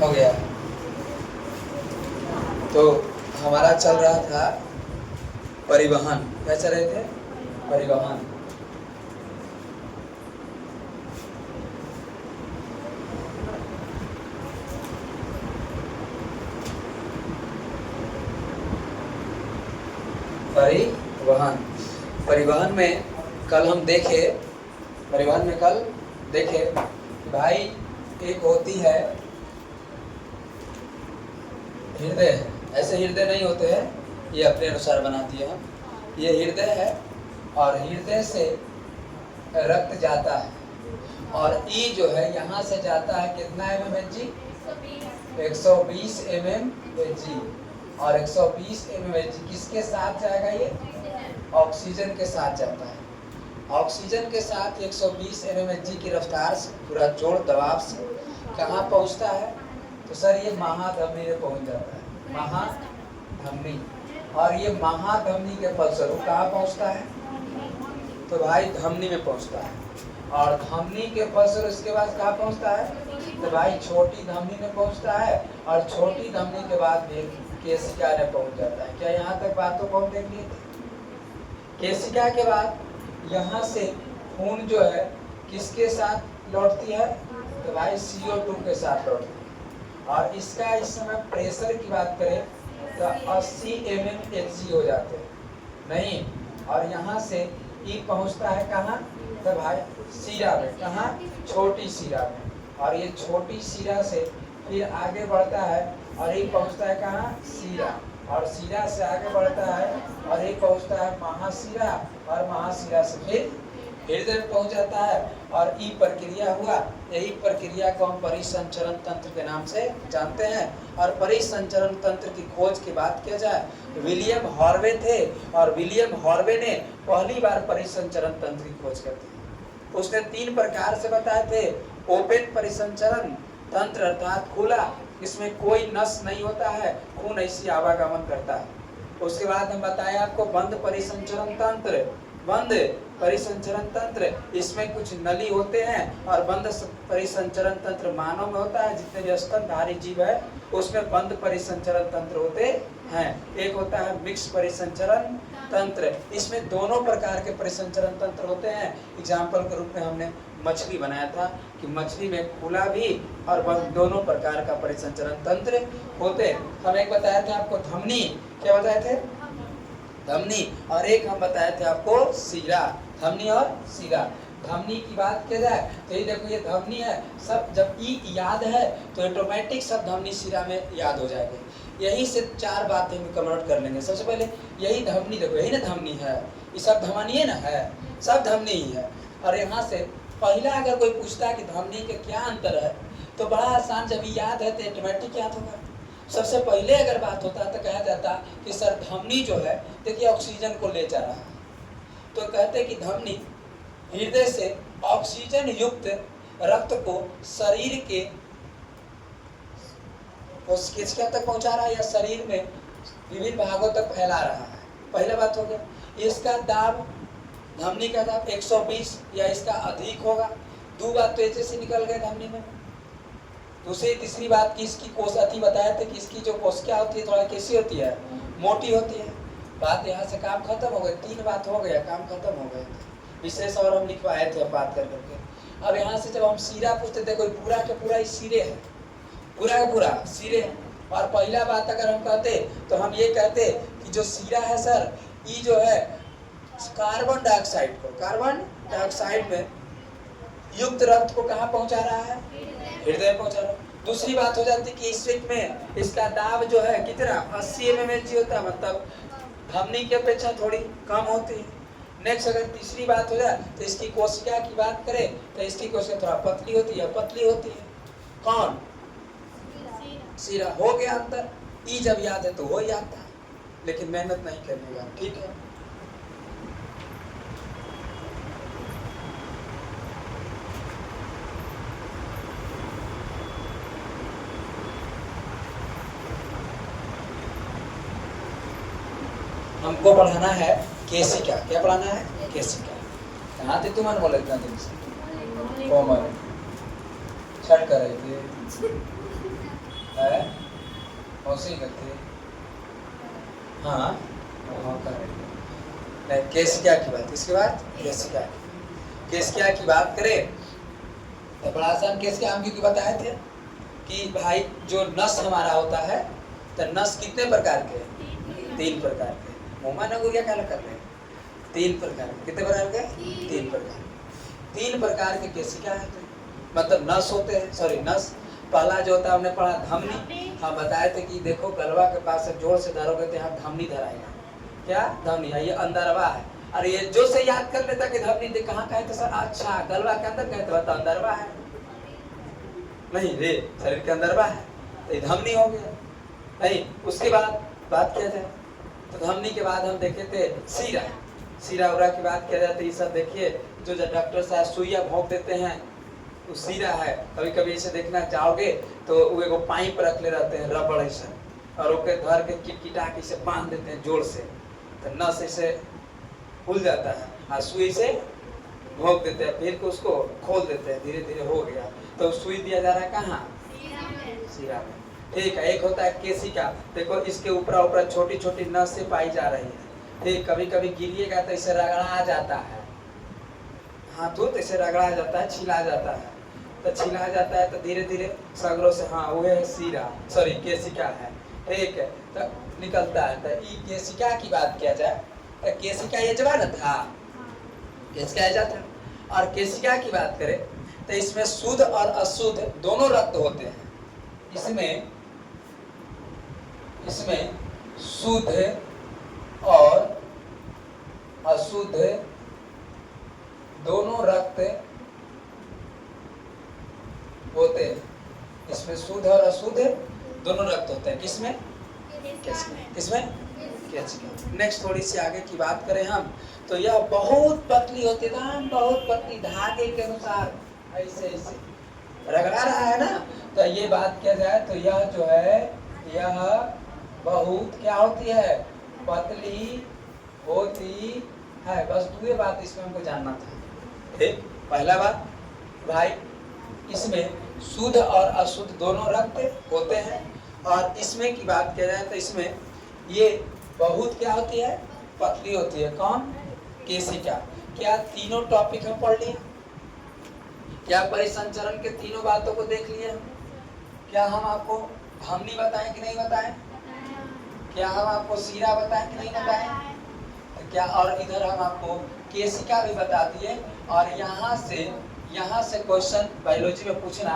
हो गया। तो हमारा चल रहा था परिवहन। क्या चल रहे थे? परिवहन। परिवहन परिवहन में कल हम देखे कि भाई एक होती है हृदय। ऐसे हृदय नहीं होते हैं, ये अपने अनुसार बनाती है। ये हृदय है और हृदय से रक्त जाता है और ई जो है यहाँ से जाता है कितना mmHg? 120 mmHg। और 120 mmHg किसके साथ जाएगा? ये ऑक्सीजन के साथ जाता है। ऑक्सीजन के साथ 120 mmHg की रफ्तार से पूरा जोड़ दबाव से कहाँ पहुँचता है? तो सर ये महाधमनी में पहुँच जाता है। महाधमनी। और ये महाधमनी के फलस्वरूप कहाँ पहुँचता है? तो भाई धमनी में पहुँचता है। और धमनी के फलस्वरूप इसके बाद कहाँ पहुँचता है? तो भाई छोटी धमनी में पहुँचता है। और छोटी धमनी के बाद केशिका में पहुँच जाता है। क्या यहाँ तक बातों को हम देख लिए थे? केशिका के बाद यहाँ से खून जो है किसके साथ लौटती है? तो भाई CO2 के साथ लौटती है। और इसका इस समय प्रेशर की बात करें तो 80 mmHg हो जाते हैं नहीं। और यहाँ से ई पहुँचता है कहाँ? तो भाई शिरा में। कहाँ? छोटी शिरा में। और ये छोटी शिरा से फिर आगे बढ़ता है और ये पहुँचता है कहाँ? शिरा। और शिरा से आगे बढ़ता है और ये पहुँचता है महाशिरा। और महाशिरा से फिर हृदय में पहुँच जाता है। और ई प्रक्रिया हुआ। यही प्रक्रिया को हम परिसंचरण तंत्र के नाम से जानते हैं। और परिसंचरण तंत्र की खोज की बात किया जाए, विलियम हॉर्वे थे और विलियम हॉर्वे ने पहली बार परिसंचरण तंत्र की खोज कर दी। उसने 3 प्रकार से बताए थे। ओपन परिसंचरण तंत्र अर्थात खुला, इसमें कोई नस नहीं होता है, खून ऐसी आवागमन करता है। उसके बाद हम बताए आपको बंद परिसंचरण तंत्र। बंद परिसंचरण तंत्र, इसमें कुछ नली होते हैं। और बंद परिसंचरण तंत्र मानव में होता है, जितने भी स्तनधारी जीव है उसमें बंद परिसंचरण तंत्र होते हैं। एक होता है मिक्स परिसंचरण तंत्र, इसमें दोनों प्रकार के परिसंचरण तंत्र होते हैं। एग्जाम्पल के रूप में हमने मछली बनाया था कि मछली में खुला भी और बंद दोनों प्रकार का परिसंचरण तंत्र होते। हम एक बताया था आपको धमनी। क्या बताए थे? धमनी। और एक हम बताए थे आपको शिरा। धमनी और शिरा। धमनी की बात किया जाए तो ये देखो, ये धमनी है। सब जब ई याद है तो ऑटोमेटिक सब धमनी शिरा में याद हो जाएंगे। यही से 4 बातें हम कन्वर्ट कर लेंगे। सबसे पहले यही धमनी, देखो यही ना धमनी है, ये सब धमनी है ना, है सब धमनी ही है। और यहाँ से पहला अगर कोई पूछता है कि धमनी के क्या अंतर है तो बड़ा आसान, जब याद है तो ऑटोमेटिक याद होगा। सबसे पहले अगर बात होता तो कहा जाता कि सर धमनी जो है देखिए ऑक्सीजन को ले जा रहा है, तो कहते कि धमनी हृदय से ऑक्सीजन युक्त रक्त को शरीर के किसके तक पहुंचा रहा है या शरीर में विभिन्न भागों तक फैला रहा है। पहला बात हो गया। इसका दाब, धमनी का दाब 120 या इसका अधिक होगा। 2 बात तो ऐसे से निकल गए धमनी में। दूसरी तीसरी बात की इसकी कोशिका बताया था कि इसकी जो कोशिका होती है थोड़ा कैसी होती है? मोटी होती है। बात यहाँ से काम खत्म हो गया। 3 बात हो गया, काम खत्म हो गया। विशेष और हम लिखवाए थे बात कर करके। अब यहाँ से जब हम शिरा पूछते थे, कोई पूरा के पूरा ही सिरे है, पूरा का पूरा सिरे है। और पहला बात अगर हम कहते तो हम ये कहते कि जो शिरा है सर, ये जो है कार्बन डाइऑक्साइड को, कार्बन डाइऑक्साइड में युक्त रक्त को कहाँ पहुँचा रहा है? हृदय पहुँचा रहा है। दूसरी बात हो जाती है कि इस में इसका दाब जो है कितना 80 mmHg होता है, मतलब धमनी की अपेक्षा थोड़ी कम होती है। नेक्स्ट अगर तीसरी बात हो जाए तो इसकी कोशिका की बात करें तो इसकी कोशिका थोड़ा पतली होती है, पतली होती है। कौन? सिरा। हो गया अंतर। ई जब याद है तो वो याद था, लेकिन मेहनत नहीं करने का। ठीक है, हमको पढ़ाना है केशिका। क्या पढ़ाना है? केशिका। कहाँ थे तुम? बोले इतना दिन से कोमल छठ कर रहे थे। है कौन सी गलती? हाँ केसिका की बात, इसके बाद केसिका की बात करें तो बड़ा आसान केसिका हम क्योंकि बताए थे कि भाई जो नस हमारा होता है तो नस कितने प्रकार के? 3 प्रकार के। मोमा नगुरिया क्या कर रहे हैं? 3 प्रकार के। कितने प्रकार के? 3 प्रकार। 3 प्रकार के केसिका है, मतलब नस होते हैं, सॉरी नस। पहला जो होता है हमने पढ़ा धमनी। हम बताए थे कि देखो गलवा के पास से जोर से धरोगे तो यहाँ धमनी धराएगा। क्या धमनी है? ये अंदरवा है। और ये जो से याद कर लेता कि धमनी दे कहाँ का है तो सर अच्छा गलवा के अंदर कहते हो तो अंदरवा है, नहीं रे शरीर के अंदरवा है तो ये धमनी हो गया। नहीं उसके बाद बात किया जाए तो धमनी के बाद हम देखे थे सीरा। सीरा उरा की बात किया जाए तो ये सब देखिए जो डॉक्टर साहब सुइया भोंक देते हैं वो सीरा है। कभी कभी इसे देखना चाहोगे तो वो एगो पाइप रख ले रहते हैं रबड़ ऐसा, और ओके धर के किटकिटा के इसे बांध देते हैं जोर से तो नस ऐसे खुल जाता है और सुई से भोंक देते हैं, फिर उसको खोल देते हैं, धीरे धीरे हो गया। तो सुई दिया जा रहा है कहाँ? सीरा में। ठीक है। एक होता है केसिका, देखो इसके ऊपर छोटी छोटी नस से पाई जा रही है। ठीक, कभी कभी गिरिएगा तो इसे रगड़ा जाता है, हाथों तो इसे रगड़ा जाता है, छिला जाता है तो छिला जाता है तो धीरे धीरे सगरों से, हाँ वो है सीरा, सॉरी केसिका है। ठीक है, तो निकलता है। तो ये केसिका की बात किया जाए तो केसिका ये जवान था, केसिका ये था। और केसिका की बात करें तो इसमें शुद्ध और अशुद्ध दोनों रक्त होते हैं। इसमें शुद्ध और अशुद्ध दोनों रक्त होते हैं। इसमें शुद्ध और अशुद्ध दोनों रक्त होते हैं। किसमें? किसमें? नेक्स्ट थोड़ी सी आगे की बात करें हम तो यह बहुत पतली होती है, बहुत पतली, धागे के अनुसार ऐसे ऐसे रगड़ा रहा है ना। तो ये बात किया जाए तो यह जो है यह बहुत क्या होती है? पतली होती है। बस 2 बात इसमें हमको जानना था। ठीक, पहला बात भाई इसमें शुद्ध और अशुद्ध दोनों रक्त होते हैं। और इसमें की बात किया जाए तो इसमें ये बहुत क्या होती है? पतली होती है। कौन? केसिका। क्या तीनों टॉपिक हम पढ़ लिए? क्या परिसंचरण के तीनों बातों को देख लिए? क्या हम आपको धमनी बताएं कि नहीं बताएं? क्या हम आपको सीरा बताएं कि नहीं बताएं? क्या और इधर हम आपको केसिका भी बता दिए। और यहाँ से क्वेश्चन बायोलॉजी में पूछना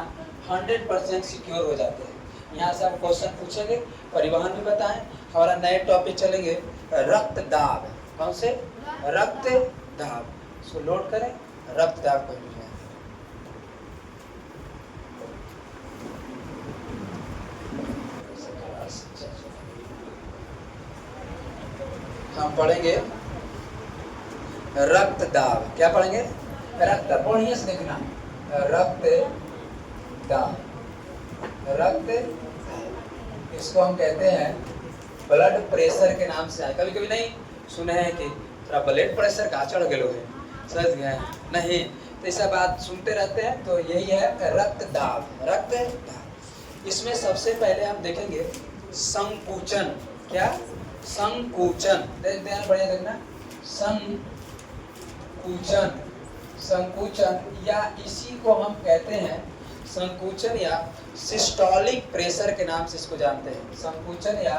100% सिक्योर हो जाते हैं। यहाँ से हम क्वेश्चन पूछेंगे, परिवहन भी बताएं। हमारा नए टॉपिक चलेंगे रक्त दाब। कौन से? रक्त दाब। इसको लोड करें, रक्त दाब को हम पढ़ेंगे रक्त दाब। क्या पढ़ेंगे? रक्त दाब। बढ़िया से देखना, रक्त दाब। रक्त इसको हम कहते हैं ब्लड प्रेशर के नाम से। कभी कभी नहीं सुने हैं कि थोड़ा ब्लड प्रेशर का चढ़ गए है, समझ गए? नहीं तो ऐसा बात सुनते रहते हैं। तो यही है रक्त दाब। रक्त दाब। इसमें सबसे पहले हम देखेंगे संकुचन। क्या? संकुचन। बढ़िया देखना, संकुचन। संकुचन या इसी को हम कहते हैं संकुचन या सिस्टोलिक प्रेशर के नाम से इसको जानते हैं। संकुचन या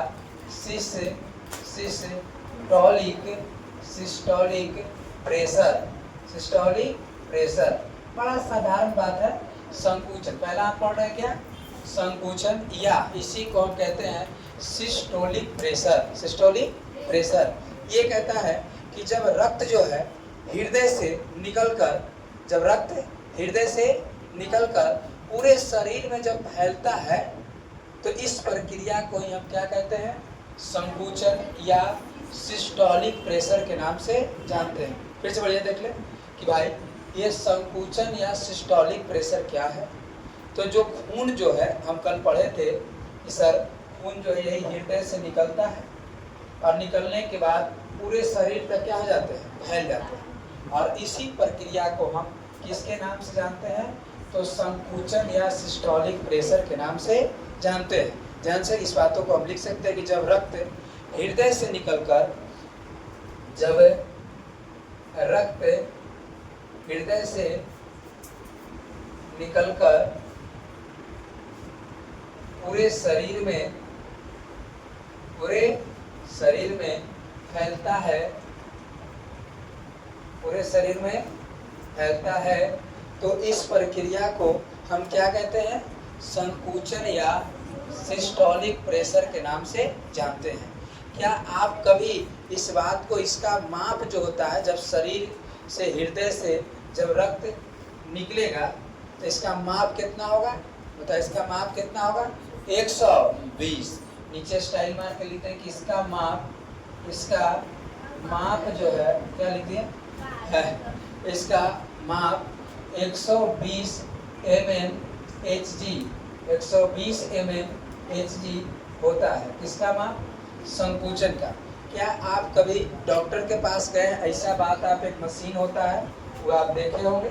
सिस्टोलिक प्रेशर। सिस्टोलिक प्रेशर बड़ा साधारण बात है। संकुचन पहला आप पढ़ रहे हैं क्या? संकुचन या इसी को हम कहते हैं सिस्टोलिक प्रेशर। सिस्टोलिक प्रेशर ये कहता है कि जब रक्त जो है हृदय से निकलकर, जब रक्त हृदय से निकलकर पूरे शरीर में जब फैलता है तो इस प्रक्रिया को ही हम क्या कहते हैं? संकुचन या सिस्टोलिक प्रेशर के नाम से जानते हैं। फिर से बढ़िया देख ले कि भाई ये संकुचन या सिस्टोलिक प्रेशर क्या है। तो जो खून जो है हम कल पढ़े थे कि सर खून जो यही हृदय से निकलता है और निकलने के बाद पूरे शरीर तक क्या हो जाते हैं? फैल जाते हैं। और इसी प्रक्रिया को हम किसके नाम से जानते हैं? तो संकुचन या सिस्टोलिक प्रेशर के नाम से जानते हैं। ध्यान से इस बातों को हम लिख सकते हैं कि जब रक्त हृदय से निकलकर जब रक्त हृदय से निकलकर पूरे शरीर में फैलता है, पूरे शरीर में फैलता है, तो इस प्रक्रिया को हम क्या कहते हैं? संकुचन या सिस्टोलिक प्रेशर के नाम से जानते हैं। क्या आप कभी इस बात को, इसका माप जो होता है जब शरीर से हृदय से जब रक्त निकलेगा तो इसका माप कितना होगा? बताओ, इसका माप कितना होगा? 120। नीचे स्टाइल मार के लिखते हैं कि इसका माप जो है, क्या लिखते हैं? इसका माप 120 mm Hg, 120 mm Hg होता है। किसका माप? संकुचन का। क्या आप कभी डॉक्टर के पास गए? ऐसा बात, आप एक मशीन होता है वो आप देखे होंगे,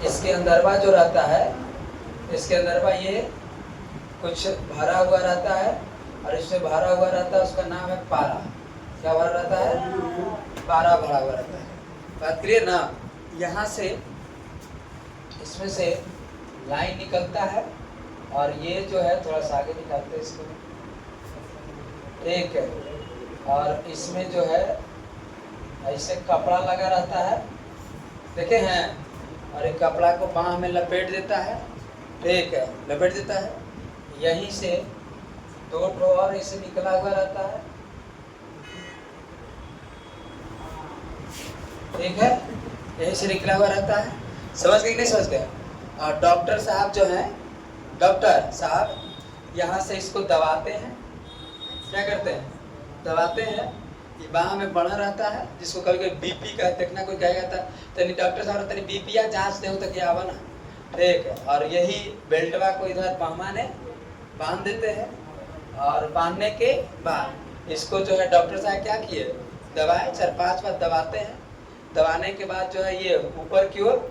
इसके अंदरवा जो रहता है, इसके अंदरवा ये कुछ भरा हुआ रहता है और इसमें भरा हुआ रहता है, उसका नाम है पारा। क्या भरा रहता है? पारा भरा हुआ रहता है। बात क्लियर ना? यहाँ से इसमें से लाइन निकलता है और ये जो है थोड़ा सा आगे निकालते हैं इसको, ठीक है, और इसमें जो है ऐसे कपड़ा लगा रहता है, देखे हैं, और एक कपड़ा को बाँह में लपेट देता है, ठीक है, लपेट देता है। यहीं से 2 ठो और इसे निकला हुआ रहता है, ठीक है, यहीं से निकला हुआ रहता है। समझ गए कि नहीं समझ गए? और डॉक्टर साहब जो हैं, डॉक्टर साहब यहाँ से इसको दबाते हैं। क्या करते हैं? दबाते हैं। ये बाँह में बना रहता है, जिसको कभी कभी बीपी का देखना कोई कहेगा था, तनी डॉक्टर साहब तनी बीपी या जांच दे तो क्या आवा ना, ठीक है। और यही बेल्टवा को इधर बाँह ने बांध देते हैं और बांधने के बाद इसको जो है डॉक्टर साहब क्या किए? दबाए, 4-5 बार दबाते हैं। दबाने के बाद जो है ये ऊपर की ओर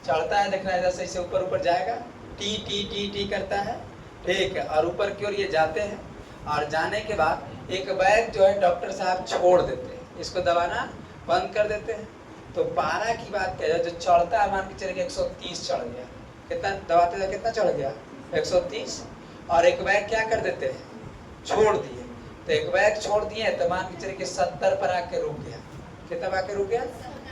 चढ़ता है, देखना है जैसे इसे ऊपर ऊपर जाएगा, टी टी टी टी करता है, ठीक है, और ऊपर की ओर ये जाते हैं। और जाने के बाद एक बैग जो है डॉक्टर साहब छोड़ देते हैं, इसको दबाना बंद कर देते हैं। तो पारा की बात करें, जो चढ़ता है, मान के चलिए 130 चढ़ गया, कितना दबाते थे, कितना चढ़ गया? 130। और एक बैग क्या कर देते हैं? छोड़ दिए। तो एक बैग छोड़ दिए तो मान के चलिए कि 70 पर आके रुक गया। कितना आके रुक गया?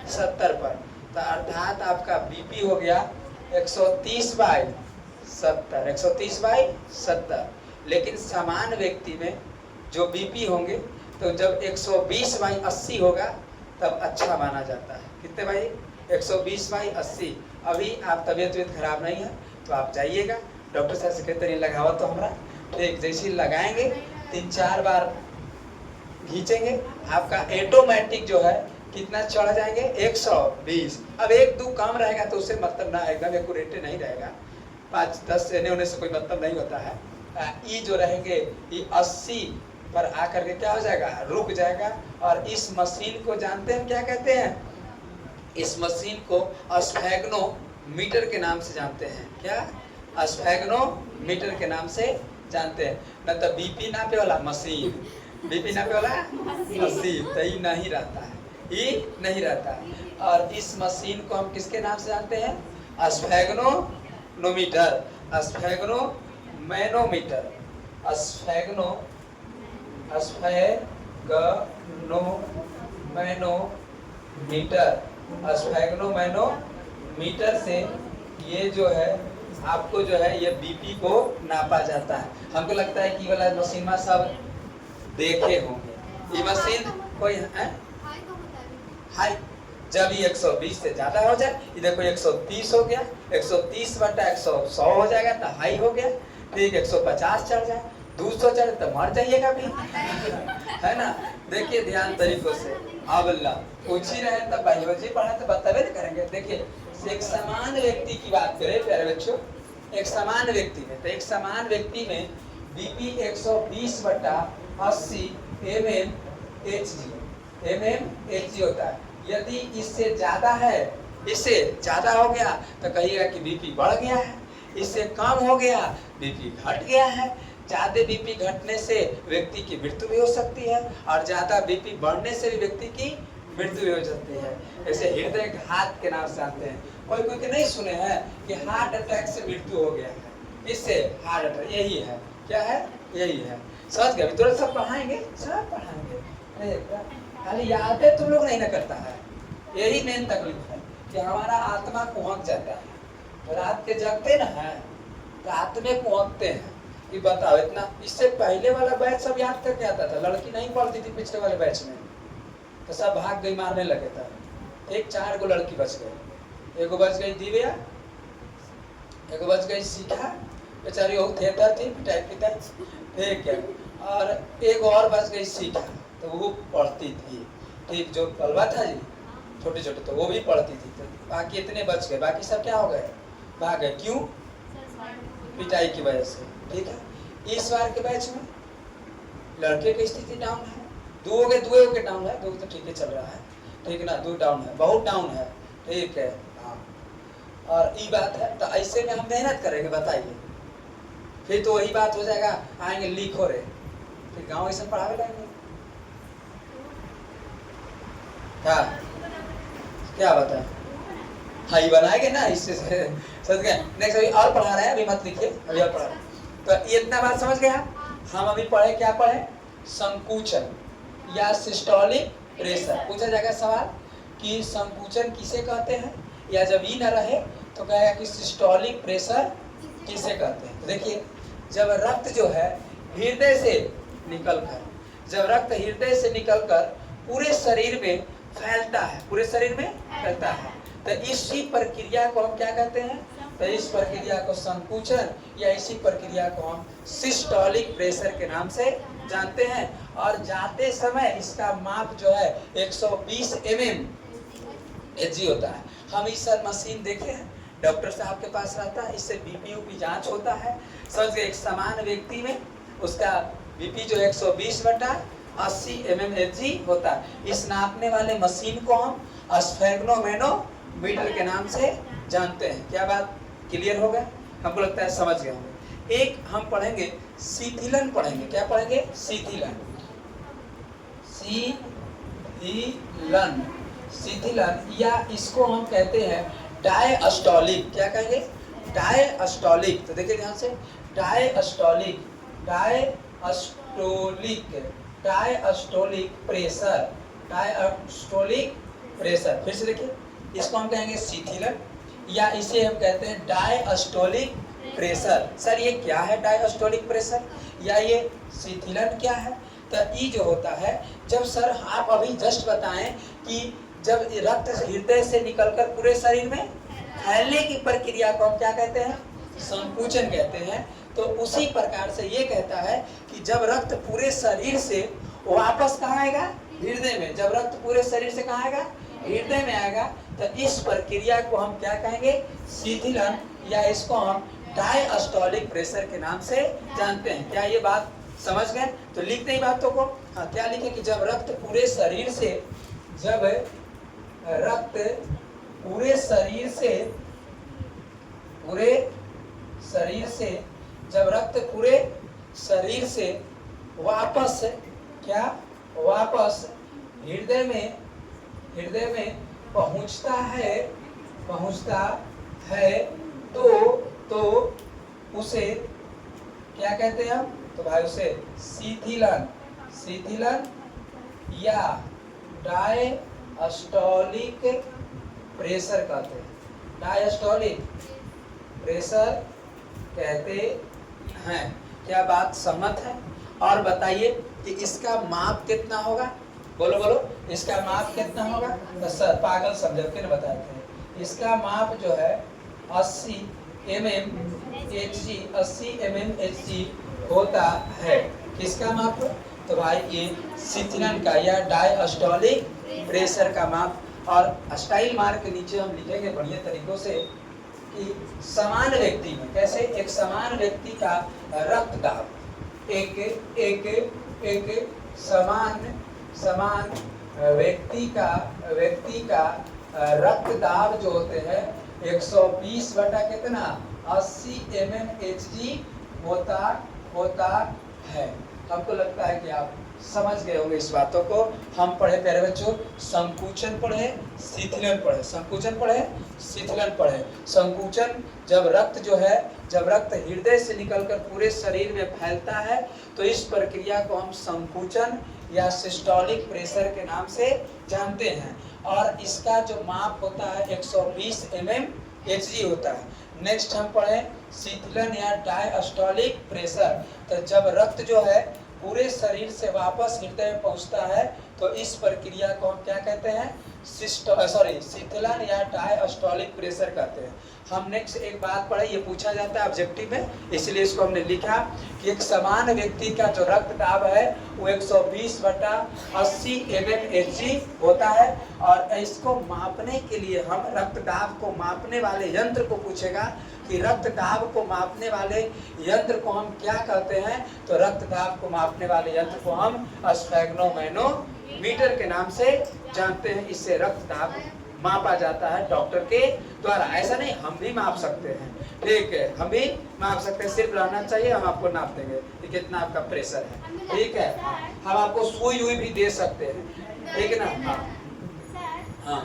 70 पर। तो अर्थात आपका बीपी हो गया 130/70, 130/70। लेकिन समान व्यक्ति में जो बीपी होंगे तो जब 120/80 होगा तब अच्छा माना जाता है। कितने भाई? 120/80। अभी आप तबीयत खराब नहीं है तो आप जाइएगा डॉक्टर साहब से, कहते नहीं लगावा तो हमारा, ठीक, जैसे लगाएंगे 3-4 बार खींचेंगे, आपका ऑटोमेटिक जो है कितना चढ़ जाएंगे? 120। अब 1-2 कम रहेगा तो उससे मतलब ना, एकदम एक्यूरेट नहीं रहेगा, 5-10 एने होने से कोई मतलब नहीं होता है। ये जो रहेंगे ये 80 पर आकर के क्या हो जाएगा? रुक जाएगा। और इस मशीन को जानते हैं क्या कहते हैं? इस मशीन को स्फैग्नोमीटर के नाम से जानते हैं। क्या? स्फैग्नोमीटर के नाम से जानते हैं। न तो बीपी नापे वाला मशीन, बीपी नापे वाला मशीन तो ये नहीं रहता है, ये नहीं रहता है। और इस मशीन को हम किसके नाम से जानते हैं? स्फैग्नोमीटर, स्फैग्नोमैनोमीटर, स्फैग्नोमैनोमीटर, स्फैग्नोमैनोमीटर से ये जो है आपको जो है ये बीपी को नापा जाता है। हमको लगता है कि वाला मशीन में सब देखे होंगे। ये मशीन कोई है हाई, जब ये 120 से ज्यादा हो जाए, इधर कोई 130 हो गया, 130/100 हो जाएगा तो हाई हो गया, ठीक, 150 चढ़ जाए, 200 चढ़े तो मर जाइएगा भी, है ना। देखिए ध्यान तरीकों से, अल्लाह पूछ ही रहे तब बायोलॉजी पढ़ा तो बतावे नहीं करेंगे। देखिए एक समान व्यक्ति की बात करें प्यारे बच्चों, एक समान व्यक्ति में, तो एक समान व्यक्ति में बीपी 120/80 mm Hg, mmHg होता है। यदि इससे ज्यादा है, इससे ज्यादा हो गया तो कहिएगा कि बीपी बढ़ गया है, इससे कम हो गया बीपी घट गया है। ज्यादा बीपी घटने से व्यक्ति की मृत्यु भी हो सकती है और ज्यादा बीपी बढ़ने से भी व्यक्ति की मृत्यु भी हो सकती है। ऐसे हृदय घात के नाम से आते हैं। कोई कोई के नहीं सुने हैं कि हार्ट अटैक से मृत्यु हो गया है, इससे हार्ट अटैक, यही है, क्या है, यही है। समझ गए? तुरंत सब पढ़ाएंगे, सब पढ़ाएंगे, खाली यादें तुम लोग नहीं ना करता है। यही मेन तकलीफ है कि हमारा आत्मा कुहक जाता है। तो रात के जगते ना है तो आत्मे कुहकते हैं कि बताओ इतना। इससे पहले वाला बैच सब याद करके आता था, लड़की नहीं पढ़ती थी पिछले वाले बैच में, तो सब भाग गई, मारने लगे था। एक 4 गो लड़की बच गई, एगो बच गई दिव्या, एगो बच गई शिखा, बेचारी वो थिएटर थी, पिटाई पिटाई, ठीक है, और एक और बच गई शिखा, तो वो पढ़ती थी, ठीक, जो कलवा था जी छोटे छोटे, तो वो भी पढ़ती थी। तो बाकी इतने बच गए, बाकी सब क्या हो गए, भाग गए। क्यों? पिटाई की वजह से, ठीक है। इस बार के बैच में लड़के की स्थिति डाउन है, दो के डाउन है, दो तो ठीक है चल रहा है, ठीक ना, 2 डाउन है, बहुत डाउन है, ठीक है, हाँ। और ये बात है, तो ऐसे में हम मेहनत करेंगे, बताइए, फिर तो वही बात हो जाएगा, आएंगे लीक हो रहे, फिर गाँव ऐसा पढ़ावे लाएंगे क्या बताए, हाँ ये बनाएंगे ना, इससे समझ गए। नेक्स्ट अभी और पढ़ा रहे हैं, अभी मत लिखिए, अभी और पढ़ा रहे हैं। तो ये इतना बात समझ गए हम अभी पढ़े, क्या पढ़े, संकुचन या सिस्टोलिक प्रेशर। पूछा जाएगा सवाल कि संकुचन किसे कहते हैं, या जब ई न रहे तो कहेगा कि सिस्टोलिक प्रेशर किसे कहते हैं। तो देखिए, जब रक्त जो है हृदय से निकलकर, जब रक्त हृदय से निकलकर पूरे शरीर में फैलता है, पूरे शरीर में फैलता है, तो इसी प्रक्रिया को हम क्या कहते हैं, तो इस प्रक्रिया को संकुचन या इसी प्रक्रिया को हम सिस्टोलिक प्रेशर के नाम से जानते हैं। और जाते समय इसका माप जो है 120 mmHg होता है। हम इस मशीन देखे हैं, डॉक्टर साहब के पास रहता है, इससे बीपी ऊपी जांच होता है। समझ गए, एक समान व्यक्ति में उसका बीपी जो 120/80 mmHg होता है। इस नापने वाले मशीन को हम स्फेग्नोमेनोमीटर के नाम से जानते हैं। क्या बात क्लियर हो गया? हमको लगता है समझ गए होंगे। एक हम पढ़ेंगे शिथिलन, पढ़ेंगे, क्या पढ़ेंगे, शिथिलन, शिथिलन, शिथिलन, या इसको हम कहते हैं डायस्टोलिक। क्या कहेंगे, डायस्टोलिक। तो देखिए ध्यान से, diastolic, diastolic, diastolic pressure, diastolic pressure. फिर से देखिए, इसको हम कहेंगे शिथिलन या इसे हम कहते हैं डायस्टोलिक प्रेशर। सर ये क्या है डायस्टोलिक प्रेशर या ये शिथिलन क्या है? तो ये जो होता है, जब सर आप अभी जस्ट बताएं कि जब रक्त हृदय से निकलकर पूरे शरीर में फैलने की प्रक्रिया को हम क्या कहते हैं, संकुचन कहते हैं। तो उसी प्रकार से ये कहता है कि जब रक्त पूरे शरीर से वापस कहाँ आएगा, हृदय में। जब रक्त पूरे शरीर से कहाँ आएगा, हृदय में आएगा, तो इस प्रक्रिया को हम क्या कहेंगे, शिथिलन, या इसको हम डायस्टोलिक प्रेशर के नाम से जानते हैं। क्या ये बात समझ गए? तो लिखते ही बातों को, हाँ क्या लिखे कि जब रक्त पूरे शरीर से, जब रक्त पूरे शरीर से, पूरे शरीर से, जब रक्त पूरे शरीर से वापस, क्या वापस हृदय में, हृदय में पहुंचता है, पहुंचता है, तो उसे क्या कहते हैं हम? तो भाई उसे शिथिलन, शिथिलन या डायस्टोलिक प्रेशर कहते हैं। डायस्टोलिक प्रेशर कहते हैं। क्या बात सहमत है? और बताइए कि इसका माप कितना होगा, बोलो बोलो, इसका माप कितना होगा? तो सर पागल समझ के न बताए थे। इसका माप जो है 80 mmHg, 80 mmHg होता है। किसका माप? तो भाई ये शिथिलन का या डायस्टोलिक प्रेशर का माप। और स्टाइल मार्क के नीचे हम लिखेंगे बढ़िया तरीकों से कि समान व्यक्ति में, कैसे, एक समान व्यक्ति का रक्तदाब, एक समान समान व्यक्ति का रक्त दाब जो होते हैं 120 बटा कितना 80 mmHg होता है। हमको लगता है कि आप समझ गए होंगे इस बातों को। हम पढ़े प्यारे बच्चों, संकुचन पढ़े, शिथिलन पढ़े। संकुचन पढ़े, शिथिलन पढ़े। संकुचन जब रक्त हृदय से निकलकर पूरे शरीर में फैलता है तो इस प्रक्रिया को हम संकुचन या सिस्टोलिक प्रेशर के नाम से जानते हैं। और इसका जो माप होता है 120 mmHg होता है। नेक्स्ट हम पढ़े शिथिलन या डायस्टोलिक प्रेशर। तो जब रक्त जो है पूरे शरीर से वापस हृदय में पहुंचता है तो इस प्रक्रिया को हम क्या कहते हैं, शिथिलन या डायस्टोलिक प्रेशर कहते हैं। हम नेक्स्ट एक बात पढ़े, ये पूछा जाता है ऑब्जेक्टिव में, इसलिए इसको हमने लिखा कि एक समान व्यक्ति का जो रक्त दाब है वो 120 बटा 80 mmHg होता है। और इसको मापने के लिए हम रक्त दाब को मापने वाले यंत्र को पूछेगा कि रक्त दाब को मापने वाले यंत्र को हम क्या कहते हैं, तो रक्त दाब को मापने वाले यंत्र को हम स्फेग्नोमेनोमीटर के नाम से जानते हैं। इससे रक्त दाब मापा जाता है डॉक्टर के द्वारा। ऐसा नहीं, हम भी माप सकते हैं, ठीक है, हम भी माप सकते हैं। सिर्फ रहना चाहिए, हम आपको नाप देंगे कि कितना आपका प्रेशर है, ठीक है। हम आपको सुई हुई भी दे सकते हैं, ठीक है ना। हाँ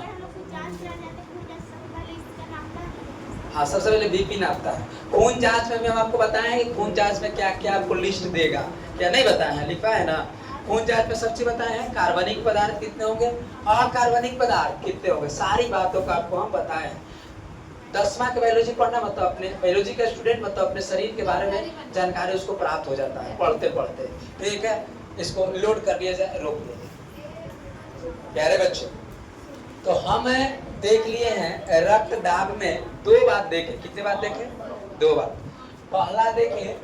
हाँ, सबसे पहले बीपी नापता है। खून जांच में भी हम आपको बताएं कि खून जांच में क्या क्या आपको लिस्ट देगा, क्या नहीं बताया है, लिखा है ना। खून जांच में सब चीज बताए हैं, कार्बनिक पदार्थ कितने होंगे, अकार्बनिक पदार्थ कितने होंगे, सारी बातों का आपको हम बताए हैं। 10वां का बायोलॉजी पढ़ना मतलब अपने बायोलॉजी का स्टूडेंट मतलब अपने शरीर के बारे में जानकारी उसको प्राप्त हो जाता है पढ़ते पढ़ते, ठीक है। इसको लोड कर दिया जाए, रोक दिया। प्यारे बच्चों, तो हम देख लिए हैं रक्त दाब में 2 बात देखे। कितने बात देखे? 2 बात। पहला देखे,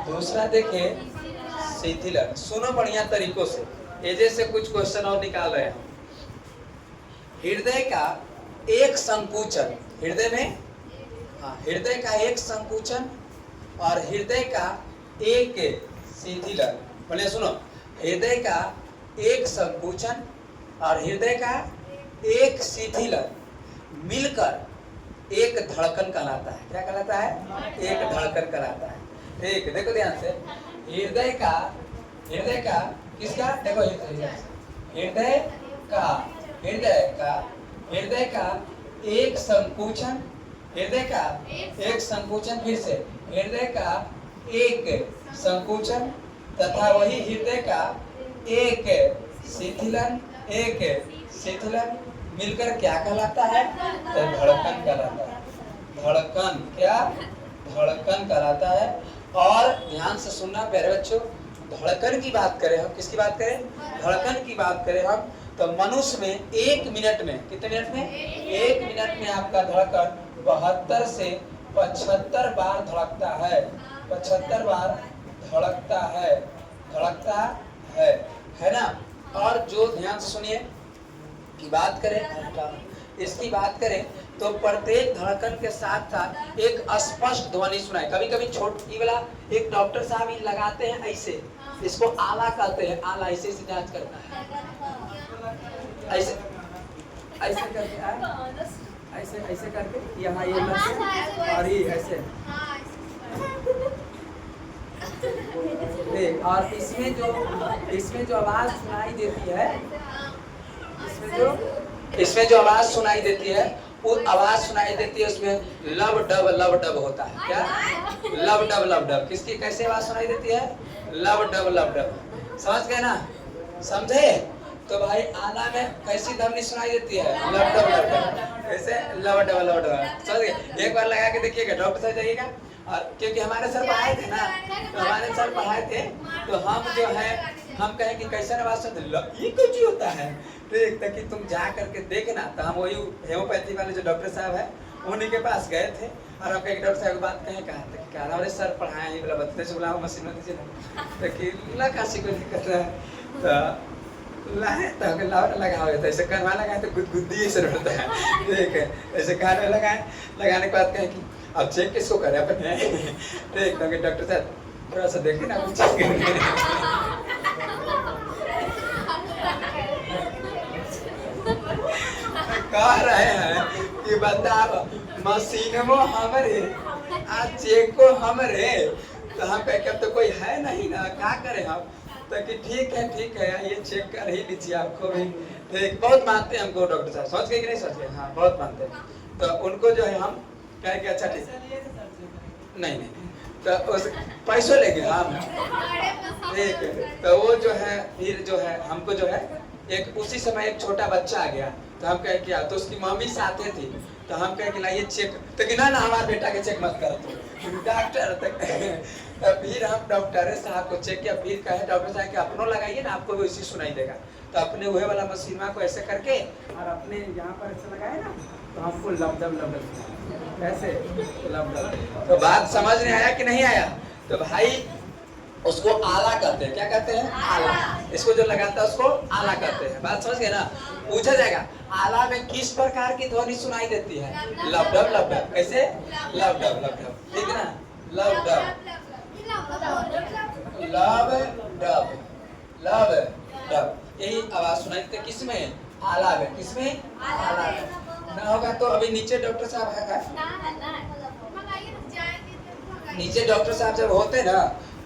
दूसरा देखे शिथिलन। सुनो बढ़िया तरीकों से, ये जैसे कुछ क्वेश्चन और निकाल रहे हैं। हृदय का एक संकुचन, हृदय में हृदय का एक संकुचन और हृदय का एक शिथिलन। बोले सुनो, हृदय का एक संकुचन और हृदय का एक शिथिलन मिलकर एक धड़कन कहलाता है। क्या कहलाता है? एक धड़कन कहलाता है, ठीक है। देखो ध्यान से, हृदय का किसका, देखो हृदय का एक संकुचन, फिर से हृदय का एक संकुचन तथा वही हृदय का एक शिथिलन मिलकर क्या कहलाता है, तो धड़कन कहलाता है। धड़कन कहलाता है। और ध्यान से सुनना प्यारे बच्चों, धड़कन की बात करें हम, किसकी बात करें, धड़कन की बात करें हम, तो मनुष्य में 1 मिनट में, कितने मिनट में, 1 मिनट में आपका धड़कन 72 से 75 बार धड़कता है। 75 बार धड़कता है ना। और जो ध्यान से सुनिए की बात करें, इसकी बात करें तो प्रत्येक धड़कन के साथ साथ एक स्पष्ट ध्वनि सुनाए। कभी कभी छोटी वाला एक डॉक्टर साहब ही लगाते हैं ऐसे, इसको आला कहते हैं, आला ऐसे से जांच करता है, ऐसे करके ऐसे करके यहाँ ये और ये ऐसे। और इसमें जो आवाज सुनाई देती है, इसमें जो आवाज सुनाई देती है, वो आवाज सुनाई देती है उसमें लब डब होता है। क्या? लब डब। किसकी कैसे आवाज सुनाई देती है? लब डब। समझ गए ना? समझे? तो भाई आला में कैसी ध्वनि सुनाई देती है? लब डब। ऐसे लब डब। समझ गए? एक बार लगा के देखिएगा, डॉक्टर साहब जाइएगा। और क्योंकि हमारे सर पढ़ाए थे ना, तो हमारे सर पढ़ाए थे, तो हम जो है हम कहें कि कैसा आवाज सुनते, ये कुछ होता है, ठीक, ताकि तुम जा करके देखना। तो हम वही होम्योपैथी वाले जो डॉक्टर साहब है उन्हीं के पास गए थे। और आपका एक डॉक्टर साहब की बात कहें, कहा था कि हमारे सर पढ़ाए हैं, बोला बतते से बुलाओ मशीन में दीजिए ना, तो ला काशी कोई दिक्कत है, तो लाए तो लगाओ, तो ऐसे कान में लगाए तो गुदगुदी ऐसे होता है, ठीक है। ऐसे कान में लगाने के बाद कहें कि अब चेक किसको करें अपने, ठीक, क्योंकि डॉक्टर साहब थोड़ा सा देखे ना कुछ कह रहे हैं कि बताओ मशीनों हमरे आ चेको हमरे, तो हम कहे कि अब तो कोई है नहीं ना, क्या करें हम। तो कि ठीक है ये चेक कर ही लीजिए, आपको भी ठीक। बहुत मानते हैं हमको डॉक्टर साहब, सोच के कि नहीं सोच के, हाँ बहुत मानते हैं। तो उनको जो है हम कहे कि अच्छा ठीक नहीं तो उस पैसों लेंगे हम, ठीक है। तो वो जो है फिर जो है हमको जो है एक उसी समय एक छोटा बच्चा आ गया, तो हम कहे क्या, तो उसकी मम्मी साथ थी, तो हम कहे कि लाइए चेक, तो कि ना हमारे बेटा के चेक मत करो तो डॉक्टर तक। तो फिर हम डॉक्टर साहब को चेक किया, फिर कहे डॉक्टर साहब कि अपनों लगाइए ना, आपको भी उसी सुनाई देगा। तो अपने वही वाला मशीन को ऐसे करके और अपने यहाँ पर ऐसे लगाए ना, तो हमको लमडम ऐसे लमडम। तो बात समझ में आया कि नहीं आया। तो भाई उसको आला कहते हैं, क्या कहते हैं, आला। इसको जो लगाता है उसको आला कहते हैं। बात समझ गए ना। पूछा जाएगा आला में किस प्रकार की ध्वनि सुनाई देती है, लबडब। कैसे, लबडब, ठीक है ना, लबडब यही आवाज सुनाई देती है। किसमें, आला में। किसमें, आला में। ना होगा तो अभी नीचे डॉक्टर साहब है, नीचे डॉक्टर साहब जब होते ना,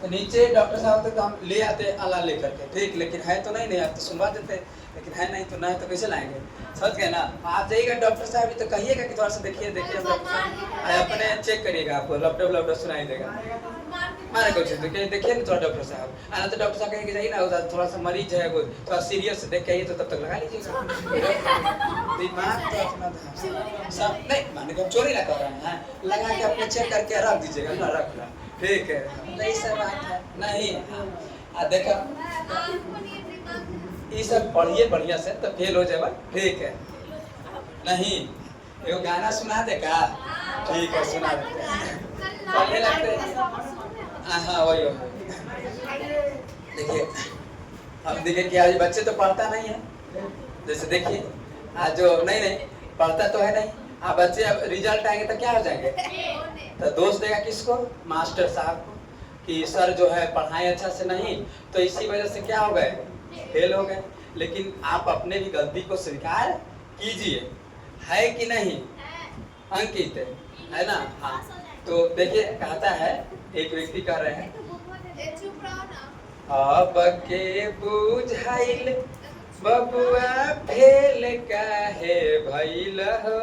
तो नीचे डॉक्टर साहब होते तो हम ले आते आला लेकर के, ठीक। लेकिन है तो नहीं आप तो सुनवा देते, लेकिन है नहीं तो ना, तो कैसे लाएंगे, समझ गए ना। आप जाइएगा डॉक्टर साहब तो कहिएगा कि थोड़ा सा देखिए अपने चेक करिएगा, आपको लपटप सुनाई देगा। मारे कुछ देखिए ना थोड़ा डॉक्टर साहब, आना तो डॉक्टर साहब कहेंगे जाइए ना, थोड़ा सा मरीज है वो थोड़ा सीरियस देख के आइए, तो तब तक लगा लीजिएगा। दिमाग तो अपना सब नहीं माने कि चोरी ना कर रहे हैं, लगा के अपने चेक करके रख दीजिएगा ना, रख ला, ठीक है। नहीं सब बात है नहीं देखा, ये सब पढ़िए बढ़िया से तो फेल हो जाए, ठीक है। नहीं एगो गाना सुना दे का, ठीक है सुना देते हैं, पढ़ने लगते। हाँ वही देखिए, हम देखिए कि आज बच्चे तो पढ़ता नहीं है, जैसे देखिए आज जो नहीं पढ़ता तो है नहीं, आप बच्चे अब रिजल्ट आएंगे तो क्या हो जाएंगे, तो दोष देगा किसको, मास्टर साहब को, कि सर जो है पढ़ाए अच्छा से नहीं, तो इसी वजह से क्या हो गए, फेल हो गए। लेकिन आप अपने भी गलती को स्वीकार कीजिए, है कि नहीं अंकित, है ना। हाँ तो देखिए कहता है, एक व्यक्ति कह रहे हैं, अब के बुझाइल बबुआ फेल काहे भइल हो,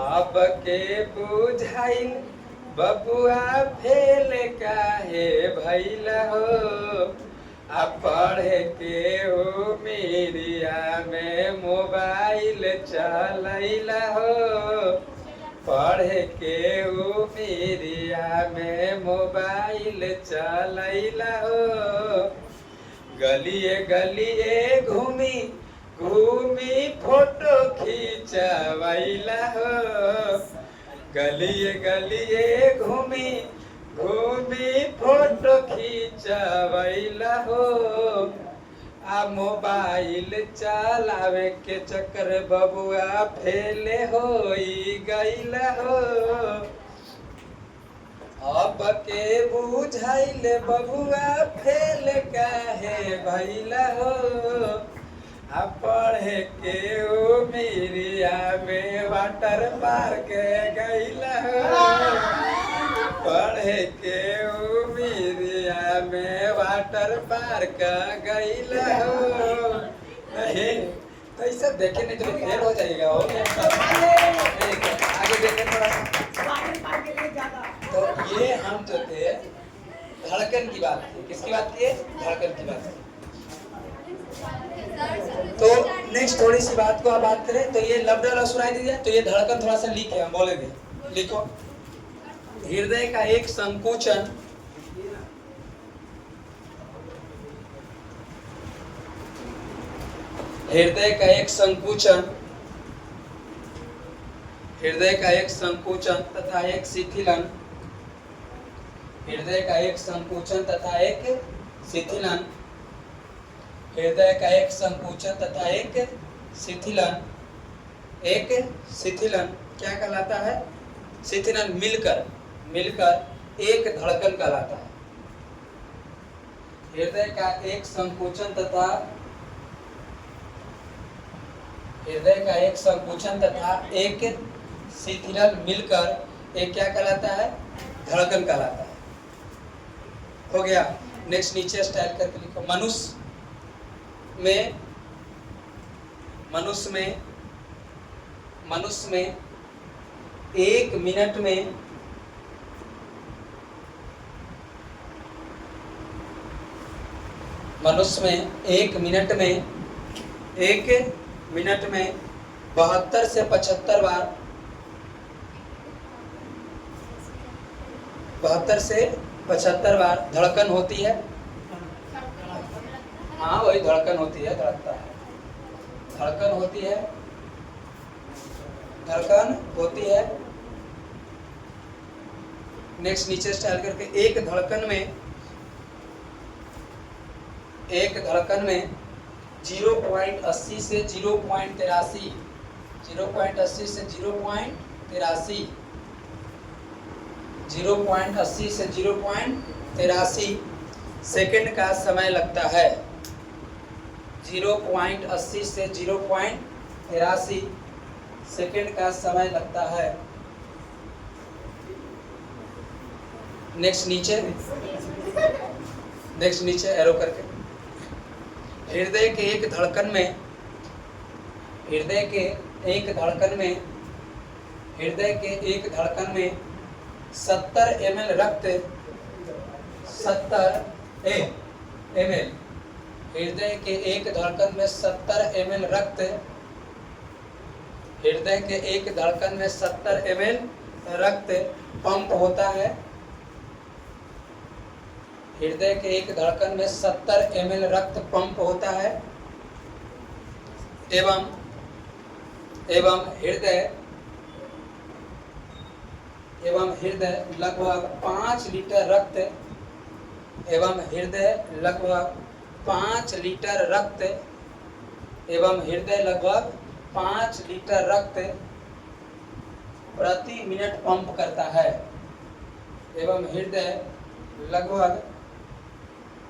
अब के बुझाइल बबुआ फेल काहे भइल हो, आ पढ़े के हो मीडिया में मोबाइल चलैला हो, पढ़े के हो मीडिया में मोबाइल चलैला हो, गलिए गलिए घूमी घूमी फोटो खींचवैला हो, गलिए गलिए घूमी घूमी फोटो खींचवैला हो, आ मोबाइल चलावे के चक्कर बबुआ फेले होई गइला हो, अब के बुझाइल बबुआ फेल काहे भइला हो, आ पढ़े के ओ मीडिया में वाटर पार्क गइला हो, पढ़े के ओ मीडिया में वाटर पार्क गइला हो। नहीं तो ये सब देखे नहीं तो फेल हो जाएगा, हो आगे देखे थोड़ा सा। तो ये हम जो थे धड़कन की बात की, किसकी बात की है, धड़कन की बात की। तो नेक्स्ट थोड़ी सी बात को आप बात करें, तो ये लबडा सुनाई दीजिए, तो ये धड़कन थोड़ा सा लिखे, हम बोलेंगे, लिखो। हृदय का एक संकुचन, हृदय का एक संकुचन, हृदय का एक संकुचन तथा एक शिथिलन, हृदय का एक संकुचन तथा एक शिथिलन, हृदय का एक संकुचन तथा एक शिथिलन, एक शिथिलन क्या कहलाता है, शिथिलन मिलकर मिलकर एक धड़कन कहलाता है। हृदय का एक संकुचन तथा हृदय का एक संकुचन तथा एक शिथिलन मिलकर एक क्या कहलाता है? धड़कन कहलाता है। हो गया। नेक्स्ट नीचे स्टाइल करके लिखो। मनुष्य में एक मिनट में एक मिनट में 72 से 75 बार 72 से 75 बार धड़कन होती है। हाँ वही धड़कन होती है, धड़कता है, धड़कन होती है। नेक्स्ट नीचे स्टाइल करके एक धड़कन में 0.80 से 0.83 सेकंड का समय लगता है। 0.80 से 0.83 सेकंड का समय लगता है। नेक्स्ट नीचे एरो करके हृदय के एक धड़कन में 70 ml रक्त 70 ml हृदय के एक धड़कन में 70 ml रक्त हृदय के एक धड़कन में 70 ml रक्त पंप होता है। हृदय के एक धड़कन में 70 ml रक्त पंप होता है एवं हृदय लगभग 5 लीटर रक्त प्रति मिनट पंप करता है। एवं हृदय लगभग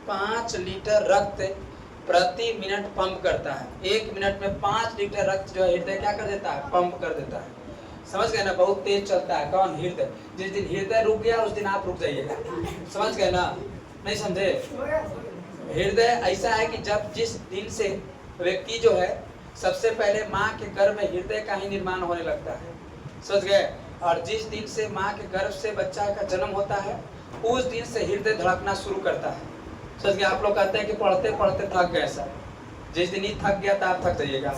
5 लीटर रक्त प्रति मिनट पंप करता है। 1 मिनट में 5 लीटर रक्त जो हृदय क्या कर देता है? पंप कर देता है। समझ गए ना? बहुत तेज चलता है। कौन? हृदय। जिस दिन हृदय रुक गया उस दिन आप रुक जाइएगा। समझ गए ना? नहीं समझे? हृदय ऐसा है कि जिस दिन से व्यक्ति जो है सबसे पहले माँ के गर्भ में हृदय का ही निर्माण होने लगता है। समझ गए? और जिस दिन से माँ के गर्भ से बच्चा का जन्म होता है उस दिन से हृदय धड़कना शुरू करता है। समझ गए? आप लोग कहते हैं कि पढ़ते पढ़ते थक गए सर। जिस दिन ही थक गया तो आप थक जाइएगा।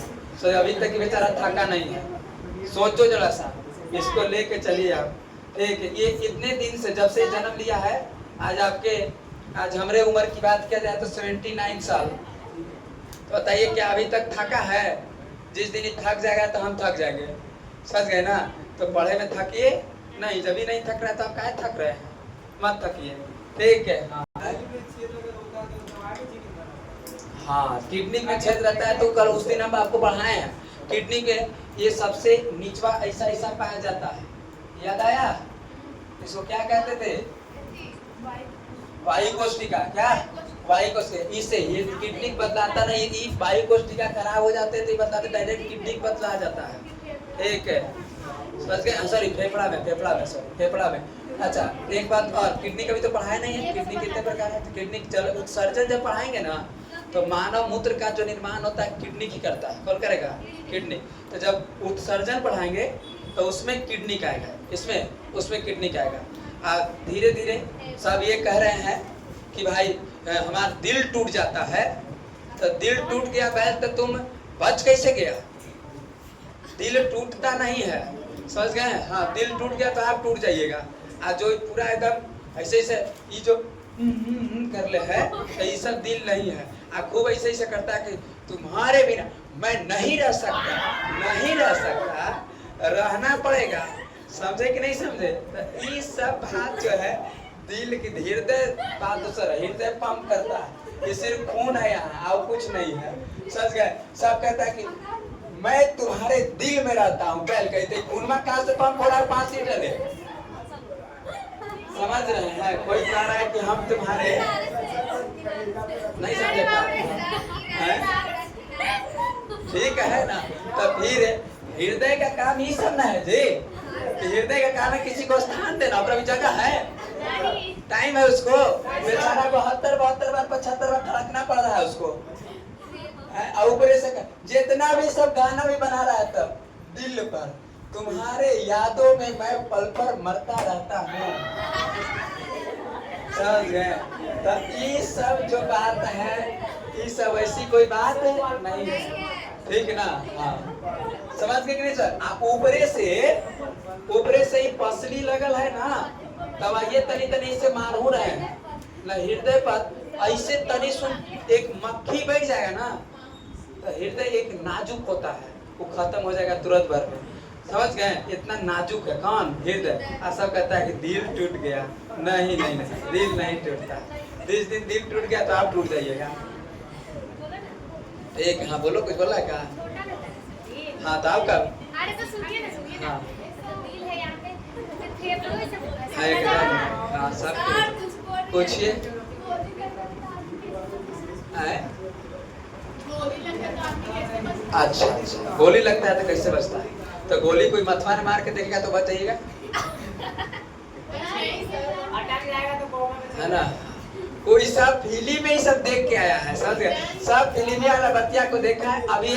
तो अभी तक बेचारा थका नहीं है। सोचो जरा सा, इसको लेके चलिए आप। ठीक है, ये कितने दिन से जब से जन्म लिया है आज हमारे उम्र की बात किया जाए तो 79 साल। तो बताइए क्या अभी तक थका है? जिस दिन ही थक जाएगा तो हम थक जाएंगे। समझ गए ना? तो पढ़े में थकिए नहीं। जब भी नहीं थक रहा तो आप काहे थक रहे हैं? मत थकिए। ठीक है। हाँ, किडनी में छेद रहता है तो कल उस दिन हम आपको पढ़ाए हैं। किडनी के ये सबसे निचवा ऐसा पाया जाता है। याद आया? इसको क्या कहते थे? वायु कोशिका। क्या? वायु कोशिका। इससे ये किडनी बदलाता नहीं। ये वायु कोशिका खराब हो जाते तो बदलाते डायरेक्ट किडनी बदला जाता है। ठीक है, समझ गए? सॉरी, फेफड़ा में। अच्छा, एक बात और, किडनी का भी तो पढ़ाया नहीं है। किडनी कितने प्रकार है? तो किडनी उत्सर्जन जब पढ़ाएंगे ना तो मानव मूत्र का जो निर्माण होता है किडनी की करता है। कौन करेगा? किडनी। तो जब उत्सर्जन पढ़ाएंगे तो उसमें किडनी का आएगा, उसमें किडनी का आएगा। धीरे धीरे सब ये कह रहे हैं कि भाई हमारा दिल टूट जाता है। तो दिल टूट गया बैल तो तुम बच कैसे गया? दिल टूटता नहीं है। समझ गए? हाँ, दिल टूट गया तो आप टूट जाइएगा। आज जो पूरा एकदम ऐसे ये जो कर ले है तो ये सब दिल नहीं है। आप खूब ऐसे करता है कि तुम्हारे बिना मैं नहीं रह सकता, रहना पड़ेगा। समझे कि नहीं समझे? तो ये सब बात जो है दिल की, हृदय बात दूसरा, हृदय पंप करता है। ये सिर्फ खून है यहाँ और कुछ नहीं है। समझ गए? सब कहता है कि मैं तुम्हारे दिल में रहता हूँ। बैल कहते खून में कहाँ से पंप हो रहा है? 5 लीटर है। समझ रहे हैं? कोई कह रहा है कि हम तुम्हारे, नहीं समझे? ठीक है ना? तो तो फिर हृदय का काम ही सब ना है जी। हृदय का काम है किसी को स्थान देना, और अभी जगह है, टाइम है उसको। बेचारा 72 बार 75 बार खड़कना पड़ रहा है उसको। और ऊपर से जितना भी सब गाना भी बना रहा है तब दिल पर तुम्हारे यादों में मैं पल पर मरता रहता हूँ। समझ गए? तो ये सब जो बात है, ये सब ऐसी कोई बात नहीं है, ठीक ना? हाँ, समझ गए कि नहीं सर? आप ऊपरे से ही पसली लगल है ना, तब ये तनी से मारू रहे ना हृदय पर, ऐसे तनी सुन एक मक्खी बैठ जाएगा ना, तो हृदय एक नाजुक होता है, वो खत्म हो जाएगा तुरंत भर में। समझ गए? इतना नाजुक है कौन? हृदय। सब कहता है कि दिल टूट गया, नहीं दिल नहीं टूटता। जिस दिन दिल टूट गया तो आप टूट जाइएगा। एक हाँ बोलो, कुछ बोला क्या? हाँ तो आप कब? हाँ हाँ सब पूछिए। अच्छा, गोली लगता है तो कैसे बचता है? तो गोली कोई मथुआ ने मार के देखेगा तो बच जाइएगा, है ना? कोई सब फिल्म में ही सब देख के आया है, सब फिल्म वाला बतिया को देखा है। अभी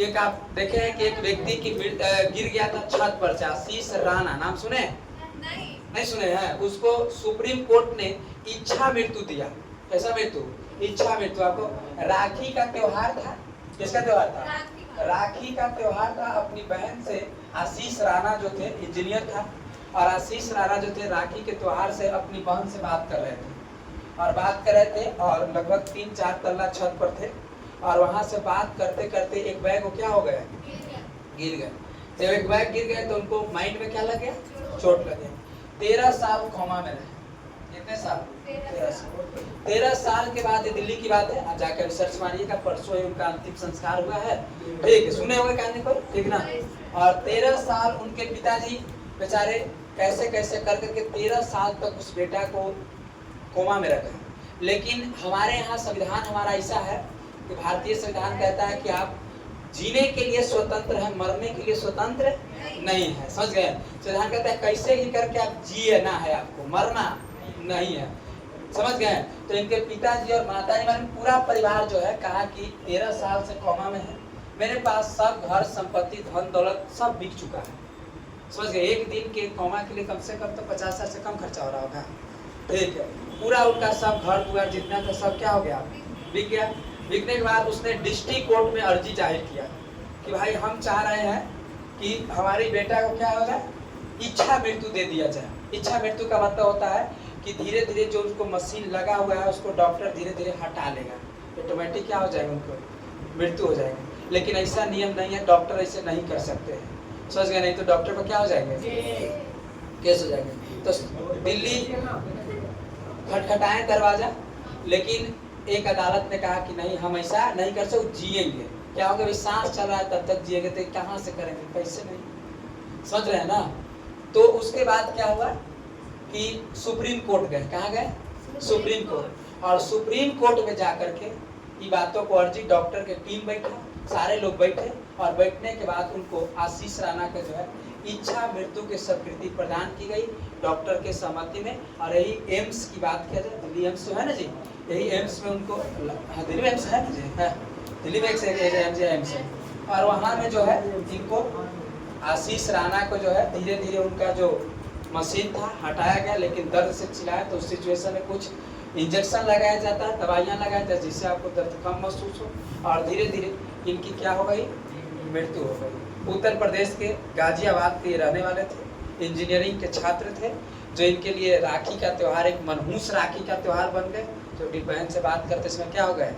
एक आप देखे हैं कि एक व्यक्ति की गिर गया था छत पर से, आशीष राणा, नाम सुने? नहीं सुने हैं? उसको सुप्रीम कोर्ट ने इच्छा मृत्यु दिया। कैसा मृत्यु? इच्छा मृत्यु। आपको राखी का त्योहार था, किसका त्योहार था? राखी का त्योहार था। अपनी बहन से आशीष राणा जो थे, इंजीनियर था, और आशीष राणा जो थे राखी के त्योहार से अपनी बहन से बात कर रहे थे, और लगभग 3-4 तल्ला छत पर थे, और वहां से बात करते करते एक बैग क्या हो गया? गिर गए। जब एक बैग गिर गए तो उनको माइंड में क्या लग गया? चोट लग गया। 13 साल कोमा में रहे। कितने साल? 13 साल के बाद, ये दिल्ली की बात है, आप जाकर रिसर्च मारिएगा, परसों ही उनका अंतिम संस्कार हुआ है, ठीक है? सुने होंगे कहानी को, ठीक ना? और 13 साल उनके पिताजी बेचारे कैसे करके 13 साल तक उस बेटा को कोमा में रखा। लेकिन हमारे यहाँ संविधान हमारा ऐसा है कि भारतीय संविधान कहता है कि आप जीने के लिए स्वतंत्र हैं, मरने के लिए स्वतंत्र नहीं है। समझ गए? संविधान कहता है कैसे भी करके आप जिए ना है, आपको मरना नहीं है। समझ गए? तो इनके पिताजी और माताजी माने पूरा परिवार जो है कहा कि 13 साल से कोमा में है, मेरे पास सब घर संपत्ति धन दौलत सब बिक चुका है। समझ गए? एक दिन के कोमा के लिए कम से कम तो 50 हजार से कम खर्चा हो रहा होगा, ठीक है? पूरा उनका सब घर दुआर जितना था सब क्या हो गया? बिक गया। बिकने के बाद उसने डिस्ट्रिक्ट कोर्ट में अर्जी जाहिर किया कि भाई हम चाह रहे हैं कि हमारी बेटा को क्या होगा? इच्छा मृत्यु दे दिया जाए। इच्छा मृत्यु का मतलब होता है कि धीरे धीरे जो उसको मशीन लगा हुआ है उसको डॉक्टर धीरे धीरे हटा लेगा, ऑटोमेटिक क्या हो जाएगा? उनको मृत्यु हो जाएगी। लेकिन ऐसा नियम नहीं है, डॉक्टर ऐसे नहीं कर सकते हैं। समझ गए? नहीं तो डॉक्टर को क्या हो जाएंगे? केस हो जाएंगे। तो दिल्ली खटखटाए दरवाजा, लेकिन एक अदालत ने कहा कि नहीं, हम ऐसा नहीं कर सकते, जिएंगे। क्या होगा? भाई सांस चल रहा है तब तक जिएंगे, तो कहाँ से करेंगे? पैसे नहीं। समझ रहे हैं ना? तो उसके बाद क्या हुआ कि सुप्रीम कोर्ट गए। कहाँ गए? Supreme court. और सुप्रीम कोर्ट में जाकर के ये बातों को अर्जी, डॉक्टर के टीम बैठा, सारे लोग बैठे, और बैठने के बाद उनको आशीष राणा के जो है इच्छा मृत्यु की स्वीकृति प्रदान की गई डॉक्टर के सहमति में। और यही एम्स की बात किया जाए, दिल्ली एम्स जो है ना जी, यही एम्स में उनको, हाँ दिल्ली में एम्स है ना जी, है दिल्ली में एम्स है, और वहाँ में जो है इनको आशीष राणा को जो है धीरे धीरे उनका जो मशीन था हटाया गया, लेकिन दर्द से चिल्लाया तो उस सिचुएशन में कुछ इंजेक्शन लगाया जाता है, दवाइयाँ लगाया जाता है जिससे आपको दर्द कम महसूस हो, और धीरे धीरे इनकी क्या हो गई? मृत्यु हो गई। उत्तर प्रदेश के गाजियाबाद के रहने वाले थे, इंजीनियरिंग के छात्र थे, जो इनके लिए राखी का त्यौहार एक मनहूस राखी का त्यौहार बन गए। जो अपनी बहन से बात करते इसमें क्या हो गए?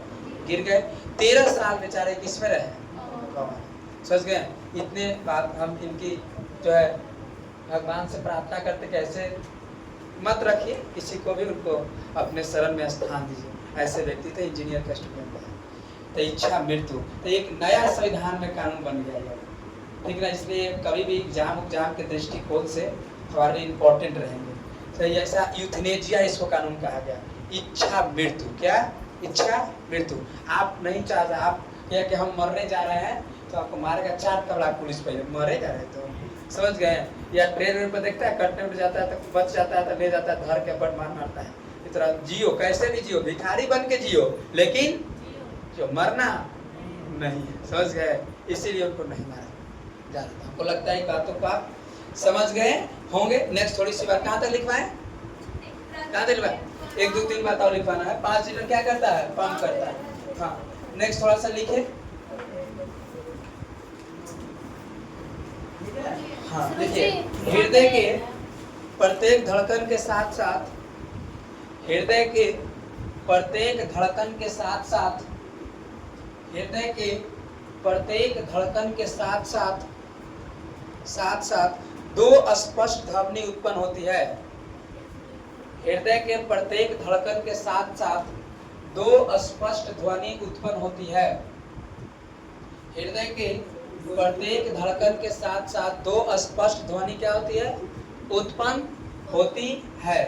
गिर गए। 13 साल बेचारे किसमें रहे? समझ गए? इतने बात हम इनकी जो है भगवान से प्रार्थना करते कि ऐसे मत रखिए किसी को भी, उनको अपने शरण में स्थान दीजिए। ऐसे व्यक्ति थे, इंजीनियर का स्टूडेंट था। तो इच्छा मृत्यु तो एक नया संविधान में कानून बन गया है, ठीक ना? इसलिए कभी भी एग्जाम के दृष्टिकोण से हमारे इम्पोर्टेंट रहेंगे। तो ऐसा यूथनेजिया इसको कानून कहा गया। इच्छा मृत्यु, क्या? इच्छा मृत्यु। आप नहीं चाहते, आप क्या कि हम मरने जा रहे हैं, तो आपको मारेगा, 4 कपड़ा पुलिस पहले मरेगा रहे तो समझ गए। या ट्रेन पे देखता है कटने उठ जाता है तो बच जाता है तो ले जाता है, धर के बट मारता है। इस तरह जियो, कैसे भी जियो, भिखारी बन के जियो, लेकिन जो मरना नहीं है, समझ गए। इसीलिए उनको नहीं मारा जा रहा। हमको लगता है बातों को आप समझ गए होंगे। नेक्स्ट थोड़ी सी बात, कहाँ तक लिखवाएं, कहाँ तक लिखवाएं? 1 2 3 बात और लिखवाना है। 5 लीटर क्या करता है, पंप करता है। हाँ, नेक्स्ट थोड़ा सा लिखे। हाँ देखिए, हृदय के प्रत्येक धड़कन के साथ साथ, हृदय के प्रत्येक धड़कन के साथ साथ, हृदय के प्रत्येक धड़कन के साथ साथ साथ साथ 2 स्पष्ट ध्वनि उत्पन्न होती है। हृदय के प्रत्येक धड़कन के साथ साथ 2 स्पष्ट ध्वनि उत्पन्न होती है। हृदय के प्रत्येक धड़कन के साथ साथ 2 स्पष्ट ध्वनि क्या होती है, उत्पन्न होती है।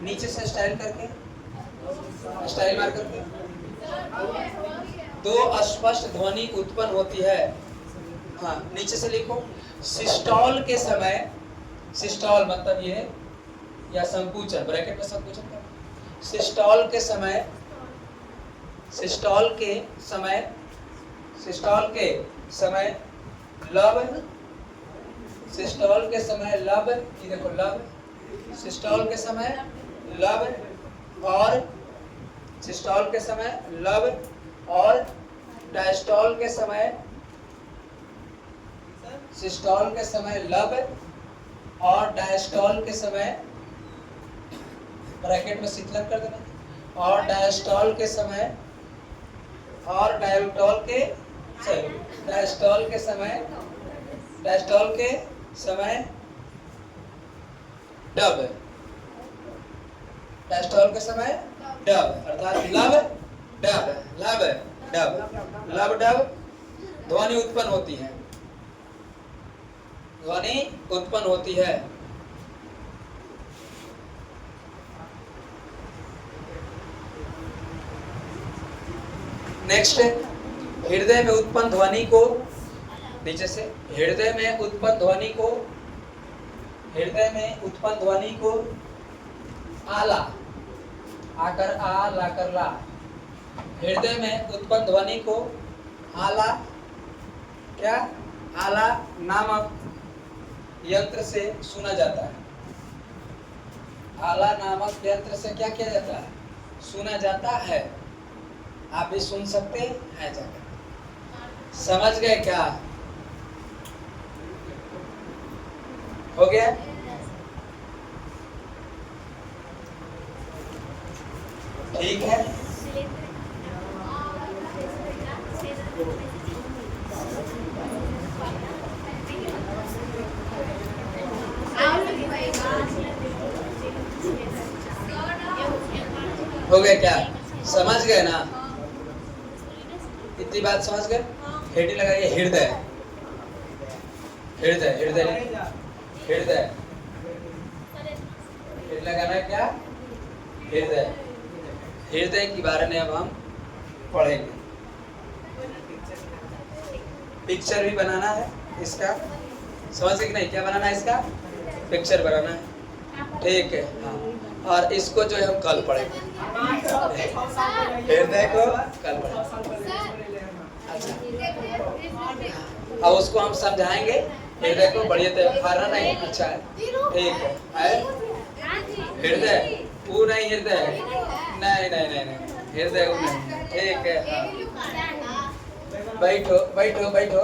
नीचे से स्टाइल करके, स्टाइल मार करके, 2 स्पष्ट ध्वनि उत्पन्न होती है। हाँ, नीचे से लिखो। सिस्टोल के समय, सिस्टोल मतलब ये या संकुचन, ब्रैकेट में संकुचन कर। सिस्टोल के समय, सिस्टोल के समय, सिस्टोल के समय लब, सिस्टोल के समय लब, ये देखो लब, सिस्टोल के समय लब और सिस्टोल के समय लब और डायस्टोल के समय, सिस्टोल के समय लब और डायस्टोल के समय, ब्रैकेट में शीतलन कर देना, और डायस्टोल के समय, और डायस्टोल के डायस्टोल के समय, डायस्टोल के समय डब, डायस्टोल के समय डब, अर्थात लब डब, लब डब, लब डब ध्वनि उत्पन्न होती है, ध्वनि उत्पन्न होती है। नेक्स्ट, हृदय में उत्पन्न ध्वनि को, नीचे से, हृदय में उत्पन्न ध्वनि को, हृदय में उत्पन्न ध्वनि को आला, आकर आ, लाकर ला, हृदय में उत्पन्न ध्वनि को आला, क्या, आला नामक यंत्र से सुना जाता है। आला नामक यंत्र से क्या किया जाता है, सुना जाता है। आप भी सुन सकते हैं जाकर। समझ गए क्या, हो गया? ठीक है, हो गया क्या, समझ गए ना? इतनी बात समझ गए? हेडी लगाइए, हृदय, हृदय, हृदय, हृदय, लगाना है क्या, हृदय, हृदय के बारे में अब हम पढ़ेंगे। पिक्चर भी बनाना है इसका, समझ गए कि नहीं? क्या बनाना है इसका, पिक्चर बनाना है, ठीक है। हाँ, और इसको जो है हम कल पढ़ेंगे, हृदय को कल पढ़ेंगे। अच्छा, अब उसको हम समझाएंगे, हृदय को बढ़िया तरह खाना नहीं अच्छा है, ठीक है? हृदय वो नहीं, हृदय नहीं नहीं नहीं नहीं, हृदय वो नहीं, ठीक है। बैठो बैठो बैठो,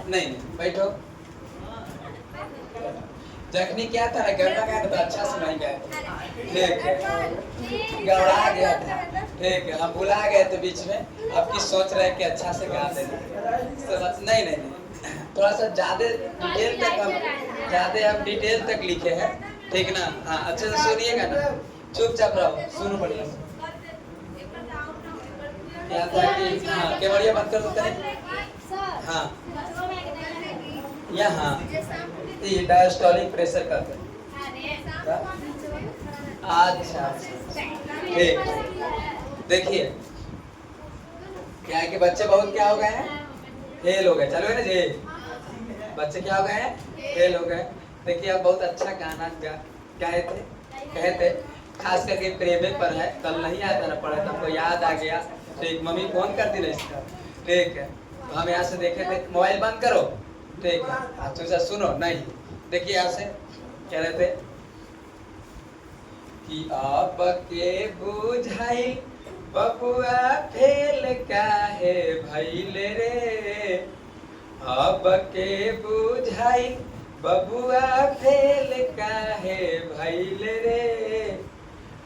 नहीं नहीं बैठो। जखनी क्या था, गड़बड़ा गया था, अच्छा सुनाई गया, ठीक है, गड़बड़ा गया था, ठीक है, हम भुला गए थे बीच में। आपकी सोच रहे हैं कि अच्छा से गा देना, नहीं नहीं नहीं, थोड़ा सा ज्यादा डिटेल तक हम डिटेल तक लिखे हैं, ठीक ना? हाँ, अच्छे से सुनिएगा ना, चुपचाप रहो, सुनो बढ़िया। क्या था कि हाँ, केवड़िया बंद कर देते हैं। हाँ, यहाँ ये डायस्टोलिक प्रेशर करते हैं। अच्छा, ठीक, देखिए क्या है कि बच्चे बहुत क्या हो गए हैं, फेल हो गए, चलो है ना जी, बच्चे क्या हो गए हैं, फेल हो गए। देखिए आप बहुत अच्छा गाना गाए थे, कहे थे, खास करके प्रेमे पर है, कल नहीं आया था ना पढ़े तो हमको याद आ गया। ठीक, मम्मी फोन कर दी नहीं, ठीक है, तो हम यहाँ से देखे थे, मोबाइल बंद करो, ठीक है, आप तुझे सुनो नहीं, देखिए यहाँ से कह रहे थे कि अब के बुझाई बबुआ फेल काहे भइल रे, अब के बुझाई बबुआ फेल काहे भइल रे,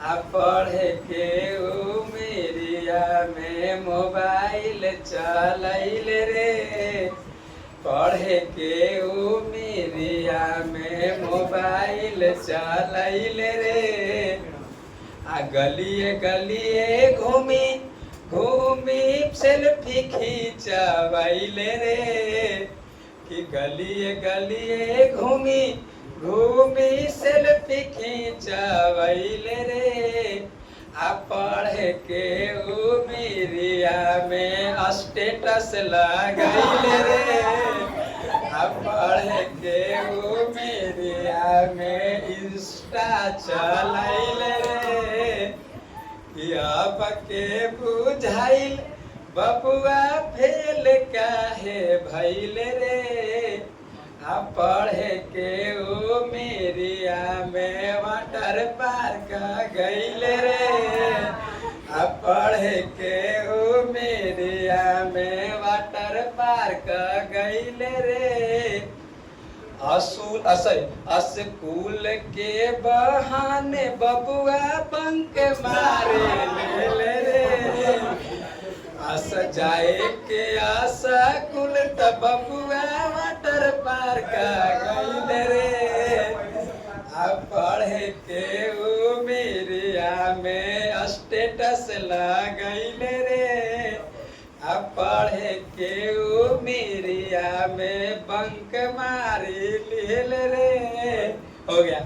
आ पढ़े के उमेरिया में मोबाइल चलैल रे, पढ़े के उमेरिया में मोबाइल चलैल रे, आ गलिए गलिए घूमी घूमी सेल्फी खींचवाइल रे, कि गलिए गलिए घूमी घूमी सेल्फी खींचवाइल रे, आ पढ़े के उमेरिया में स्टेटस लगाइल रे, आ पढ़े के उमेरिया में इंस्टा चलाइल रे, कि अब के बुझाइल बबुआ फेल काहे भइल रे, आ पढ़े के उमेरिया में वाटर पार्क गइल रे, आ पढ़े के उमेरिया में वाटर पार्क गइल रे, स्कूल के बहाने बबुआ बंक मारे ले रे, जाए के आशा कुल त बबुआ वाटर पार्क गइल रे, आ पढ़े के उमेरिया में स्टेटस लगइल रे, आ पढ़े के उमेरिया में बंक मारी लेल रे, हो गया।